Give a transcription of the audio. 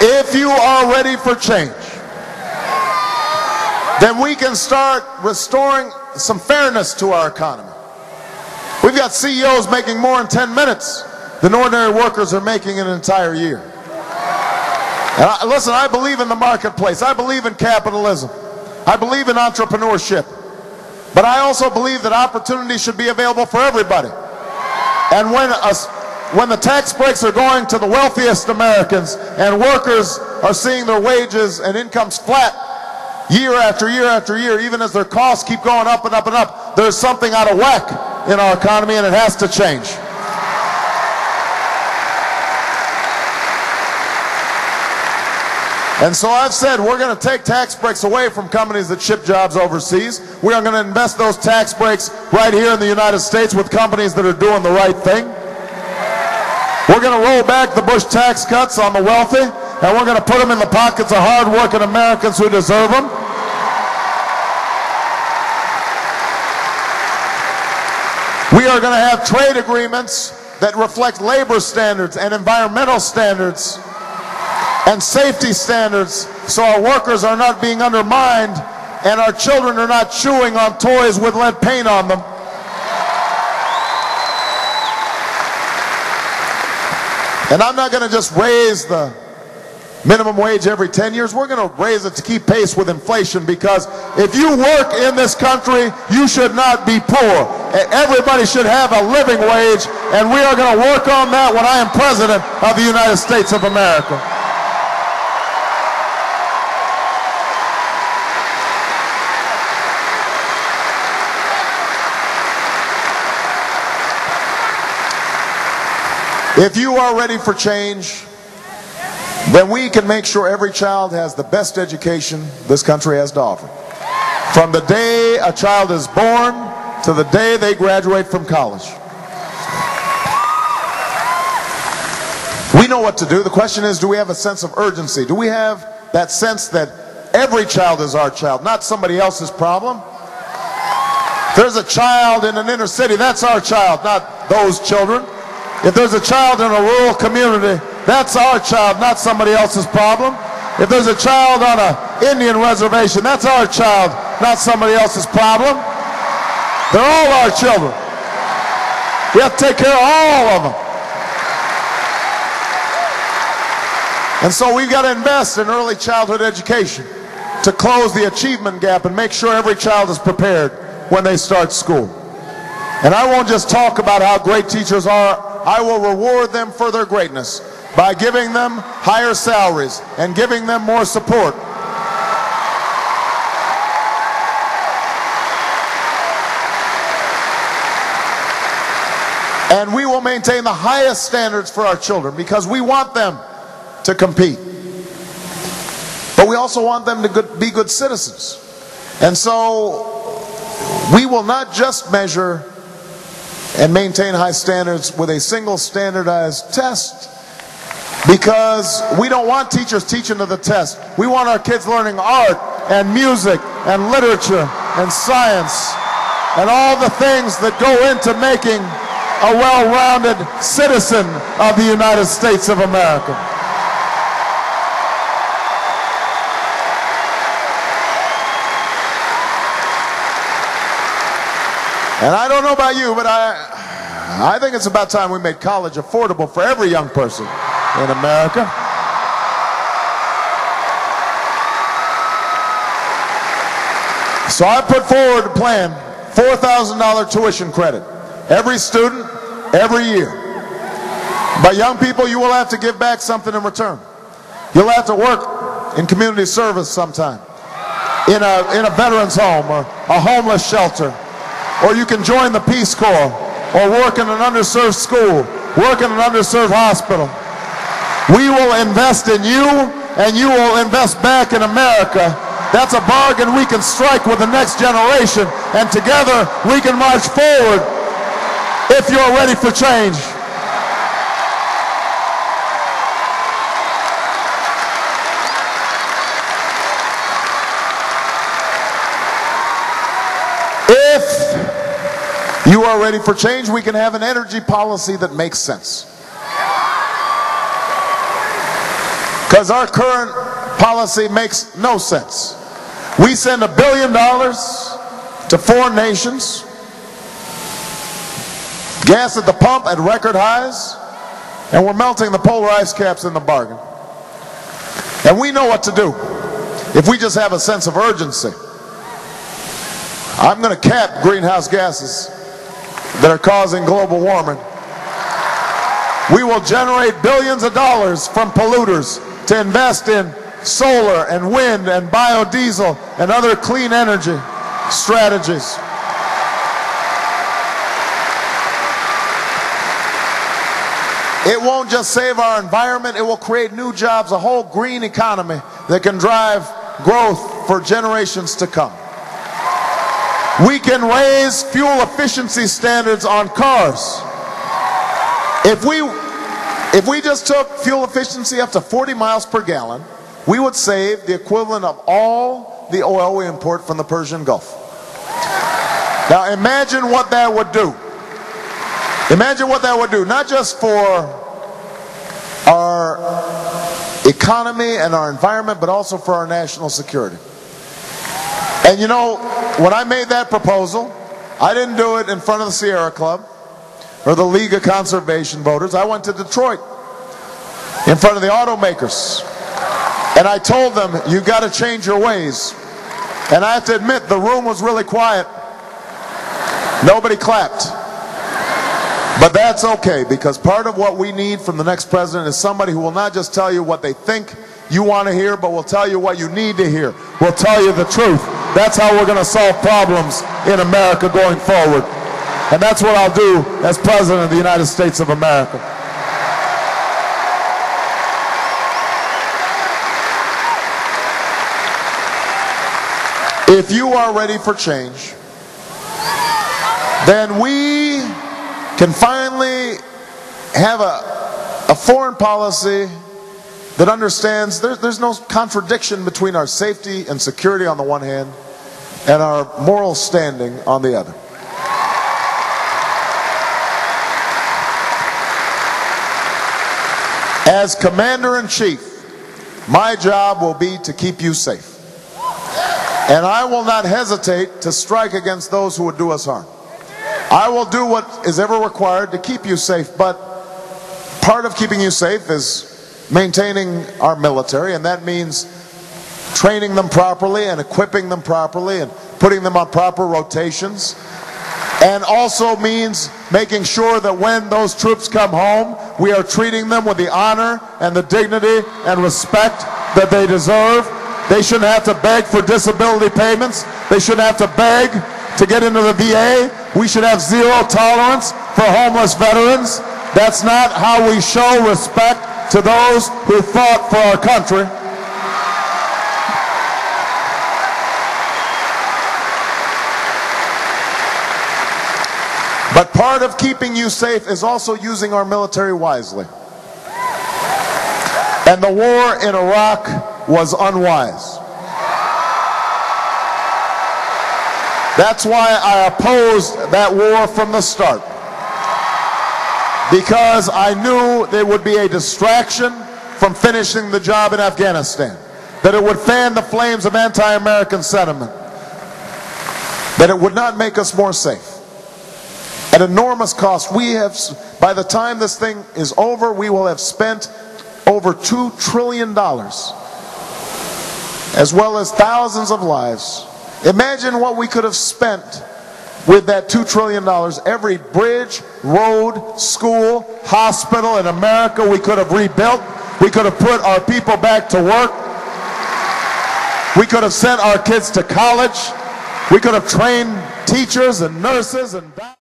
If you are ready for change, then we can start restoring some fairness to our economy. We've got CEOs making more in 10 minutes than ordinary workers are making in an entire year. And listen, I believe in the marketplace. I believe in capitalism. I believe in entrepreneurship. But I also believe that opportunity should be available for everybody. And when the tax breaks are going to the wealthiest Americans and workers are seeing their wages and incomes flat year after year after year, even as their costs keep going up and up and up, there's something out of whack in our economy, and it has to change. And so I've said we're going to take tax breaks away from companies that ship jobs overseas. We are going to invest those tax breaks right here in the United States with companies that are doing the right thing. We're going to roll back the Bush tax cuts on the wealthy, and we're going to put them in the pockets of hard-working Americans who deserve them. We are going to have trade agreements that reflect labor standards and environmental standards and safety standards, so our workers are not being undermined and our children are not chewing on toys with lead paint on them. And I'm not going to just raise the minimum wage every 10 years. We're going to raise it to keep pace with inflation, because if you work in this country, you should not be poor. Everybody should have a living wage, and we are going to work on that when I am President of the United States of America. If you are ready for change, then we can make sure every child has the best education this country has to offer. From the day a child is born to the day they graduate from college. We know what to do. The question is, do we have a sense of urgency? Do we have that sense that every child is our child, not somebody else's problem? If there's a child in an inner city, that's our child, not those children. If there's a child in a rural community, that's our child, not somebody else's problem. If there's a child on an Indian reservation, that's our child, not somebody else's problem. They're all our children. We have to take care of all of them. And so we've got to invest in early childhood education to close the achievement gap and make sure every child is prepared when they start school. And I won't just talk about how great teachers are. I will reward them for their greatness by giving them higher salaries and giving them more support. And we will maintain the highest standards for our children, because we want them to compete. But we also want them to be good citizens. And so we will not just measure and maintain high standards with a single standardized test, because we don't want teachers teaching to the test. We want our kids learning art and music and literature and science and all the things that go into making a well-rounded citizen of the United States of America. And I don't know about you, but I think it's about time we made college affordable for every young person in America. So I put forward a plan, $4,000 tuition credit, every student, every year. But young people, you will have to give back something in return. You'll have to work in community service sometime, in a veteran's home or a homeless shelter. Or you can join the Peace Corps, or work in an underserved school, work in an underserved hospital. We will invest in you, and you will invest back in America. That's a bargain we can strike with the next generation, and together we can march forward if you're ready for change. If you are ready for change, we can have an energy policy that makes sense. because our current policy makes no sense. We send $1 billion to foreign nations, gas at the pump at record highs, and we're melting the polar ice caps in the bargain. And we know what to do if we just have a sense of urgency. I'm going to cap greenhouse gases that are causing global warming. We will generate billions of dollars from polluters to invest in solar and wind and biodiesel and other clean energy strategies. It won't just save our environment, it will create new jobs, a whole green economy that can drive growth for generations to come. We can raise fuel efficiency standards on cars. If we just took fuel efficiency up to 40 miles per gallon, we would save the equivalent of all the oil we import from the Persian Gulf. Now imagine what that would do. Imagine what that would do, not just for our economy and our environment, but also for our national security. And you know, when I made that proposal, I didn't do it in front of the Sierra Club or the League of Conservation Voters. I went to Detroit in front of the automakers. And I told them, you've got to change your ways. And I have to admit, the room was really quiet. Nobody clapped. But that's okay, because part of what we need from the next president is somebody who will not just tell you what they think you want to hear, but will tell you what you need to hear. Will tell you the truth. That's how we're going to solve problems in America going forward. And that's what I'll do as President of the United States of America. If you are ready for change, then we can finally have a foreign policy that understands there's no contradiction between our safety and security on the one hand and our moral standing on the other. As Commander-in-Chief, my job will be to keep you safe. And I will not hesitate to strike against those who would do us harm. I will do what is ever required to keep you safe, but part of keeping you safe is maintaining our military, and that means training them properly and equipping them properly and putting them on proper rotations, and also means making sure that when those troops come home, we are treating them with the honor and the dignity and respect that they deserve. They shouldn't have to beg for disability payments. They shouldn't have to beg to get into the VA. We should have zero tolerance for homeless veterans. That's not how we show respect to those who fought for our country. But part of keeping you safe is also using our military wisely. And the war in Iraq was unwise. That's why I opposed that war from the start. Because I knew there would be a distraction from finishing the job in Afghanistan. That it would fan the flames of anti-American sentiment. That it would not make us more safe. At enormous cost, we have, by the time this thing is over, we will have spent over $2 trillion, as well as thousands of lives. Imagine what we could have spent with that $2 trillion. Every bridge, road, school, hospital in America we could have rebuilt. We could have put our people back to work. We could have sent our kids to college. We could have trained teachers and nurses and doctors.